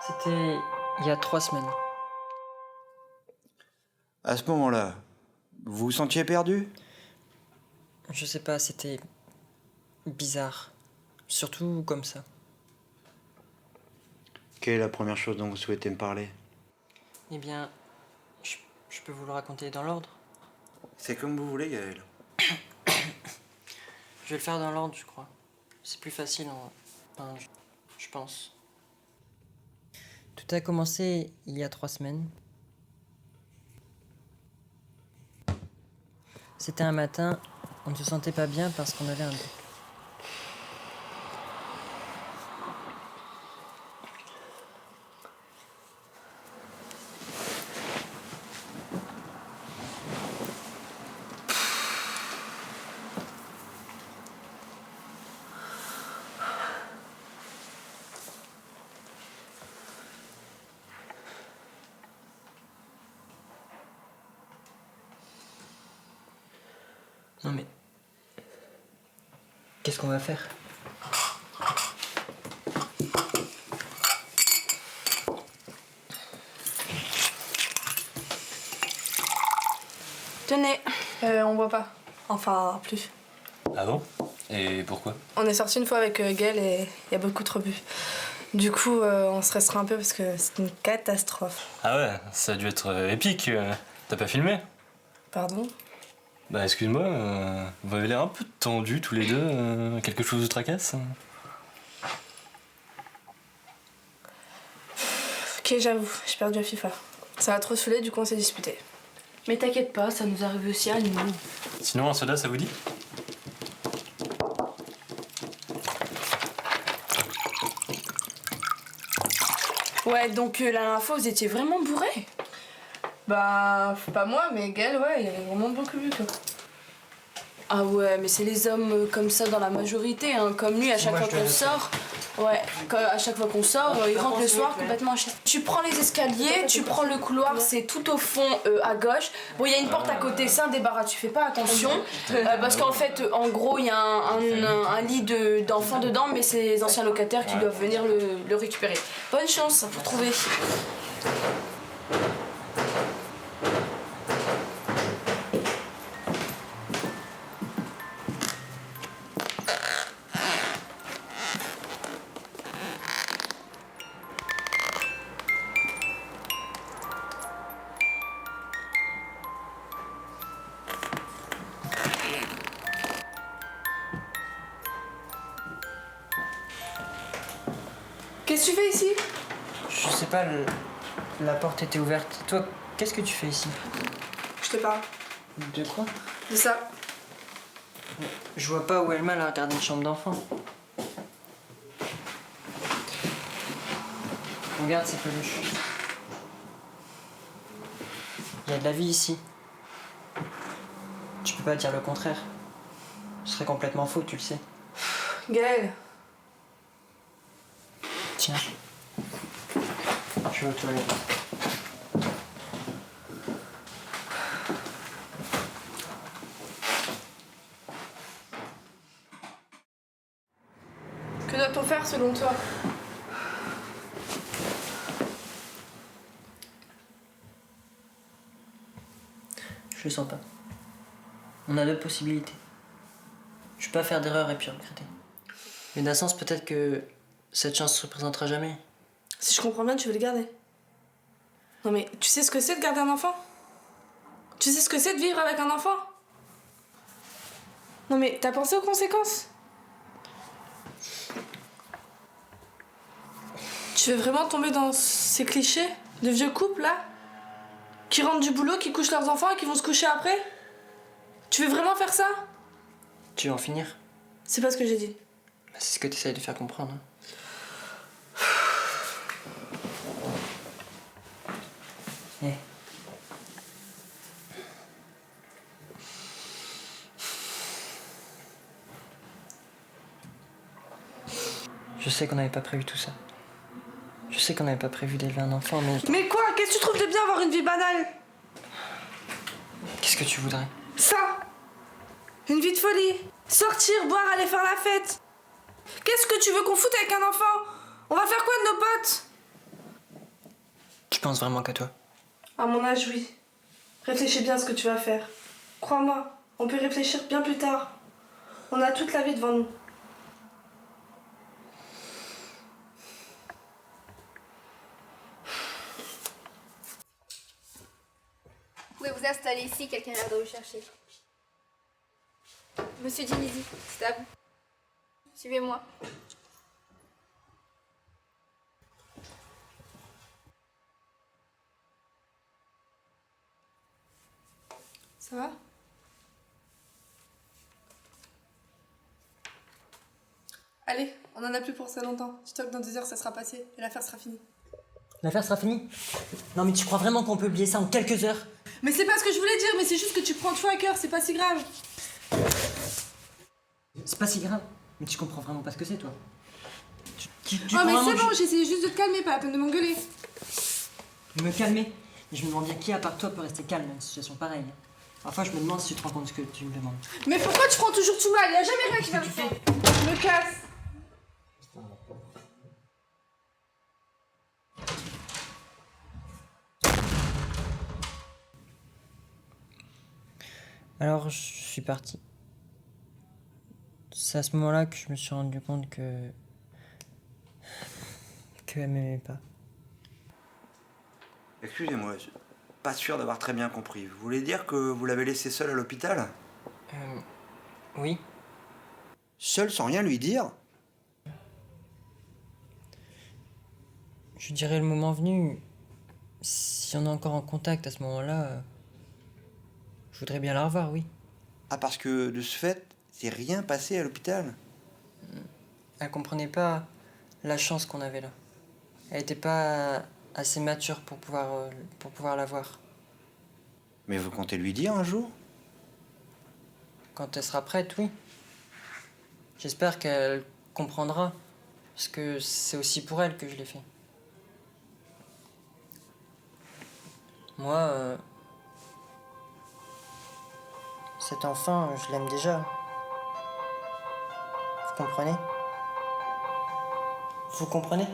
C'était il y a 3 semaines. À ce moment-là, vous vous sentiez perdu? Je sais pas, c'était bizarre. Surtout comme ça. Quelle est la première chose dont vous souhaitez me parler? Eh bien, je peux vous le raconter dans l'ordre. C'est comme vous voulez, Gaël. Je vais le faire dans l'ordre, je crois. C'est plus facile, enfin, je pense. Tout a commencé il y a 3 semaines. C'était un matin, on ne se sentait pas bien parce qu'on avait un doute. Non mais... Qu'est-ce qu'on va faire? Tenez, on boit pas. Enfin, plus. Ah bon? Et pourquoi? On est sorti une fois avec Gaël et il y a beaucoup trop bu. Du coup, on se restera un peu parce que c'est une catastrophe. Ah ouais, ça a dû être épique. T'as pas filmé? Pardon? Bah excuse-moi, vous avez l'air un peu tendus tous les deux. Quelque chose vous tracasse? Ok, j'avoue, j'ai perdu à FIFA. Ça m'a trop saoulé, du coup on s'est disputé. Mais t'inquiète pas, ça nous arrive aussi à nous. Sinon un soda ça vous dit? Ouais, donc la dernière fois vous étiez vraiment bourré? Bah, pas moi, mais Gaël, ouais, il avait vraiment beaucoup bu quoi. Ah ouais, mais c'est les hommes comme ça dans la majorité, hein. Comme lui, à chaque fois qu'on sort, ouais, à chaque fois qu'on sort, il rentre le soir complètement à chier. Tu prends les escaliers, tu prends le couloir, c'est tout au fond à gauche. Bon, il y a une porte à côté, c'est un débarras, tu fais pas attention. Parce qu'en fait, en gros, il y a un lit d'enfants dedans, mais c'est les anciens locataires qui doivent venir le récupérer. Bonne chance pour trouver. Qu'est-ce que tu fais ici? Je sais pas, la porte était ouverte. Toi, qu'est-ce que tu fais ici? Je te parle. De quoi? De ça. Je vois pas où est le mal à regarder une chambre d'enfant. Regarde ces peluches. Il y a de la vie ici. Tu peux pas dire le contraire. Ce serait complètement faux, tu le sais. Gaël. Tiens. Je vais aux toilettes. Que doit-on faire selon toi? Je le sens pas. On a deux possibilités. Je peux pas faire d'erreur et puis regretter. Mais d'un sens, peut-être que cette chance se représentera jamais. Si je comprends bien, tu veux le garder. Non mais tu sais ce que c'est de garder un enfant? Tu sais ce que c'est de vivre avec un enfant? Non mais t'as pensé aux conséquences? Tu veux vraiment tomber dans ces clichés de vieux couples là? Qui rentrent du boulot, qui couchent leurs enfants et qui vont se coucher après? Tu veux vraiment faire ça? Tu veux en finir? C'est pas ce que j'ai dit. Bah, c'est ce que tu essayes de faire comprendre. Hein. Eh. Je sais qu'on n'avait pas prévu tout ça. Je sais qu'on n'avait pas prévu d'élever un enfant, mais... Mais quoi? Qu'est-ce que tu trouves de bien avoir une vie banale? Qu'est-ce que tu voudrais? Ça! Une vie de folie! Sortir, boire, aller faire la fête! Qu'est-ce que tu veux qu'on foute avec un enfant? On va faire quoi de nos potes? penses vraiment qu'à toi? À mon âge, oui. Réfléchis bien à ce que tu vas faire. Crois-moi, on peut réfléchir bien plus tard. On a toute la vie devant nous. Vous pouvez vous installer ici, quelqu'un a l'air de vous chercher. Monsieur Dinizi, c'est à vous. Suivez-moi. Ça va? Allez, on en a plus pour ça longtemps. Je toque dans 2 heures, ça sera passé et l'affaire sera finie. L'affaire sera finie? Non mais tu crois vraiment qu'on peut oublier ça en quelques heures? Mais c'est pas ce que je voulais dire, mais c'est juste que tu prends tout à cœur, c'est pas si grave. C'est pas si grave. Mais tu comprends vraiment pas ce que c'est, toi. Tu Oh crois mais vraiment c'est que bon, j'ai essayé juste de te calmer, pas la peine de m'engueuler. me calmer? Mais je me demande bien qui à part toi peut rester calme dans une situation pareille. Parfois je me demande si tu te rends compte de ce que tu me demandes. Mais pourquoi tu prends toujours tout mal? Y'a jamais rien qui va me faire. Je me casse. Alors je suis parti. C'est à ce moment-là que je me suis rendu compte qu'elle m'aimait pas. Excusez-moi, je suis pas sûr d'avoir très bien compris. Vous voulez dire que vous l'avez laissée seule à l'hôpital? Oui. Seule sans rien lui dire? Je dirais le moment venu. Si on est encore en contact à ce moment-là, je voudrais bien la revoir, oui. Ah, parce que de ce fait, c'est rien passé à l'hôpital? Elle comprenait pas la chance qu'on avait là. Elle était pas assez mature pour pouvoir la voir. Mais vous comptez lui dire un jour? Quand elle sera prête, oui. J'espère qu'elle comprendra, parce que c'est aussi pour elle que je l'ai fait. Moi, cet enfant, je l'aime déjà. Vous comprenez? Vous comprenez?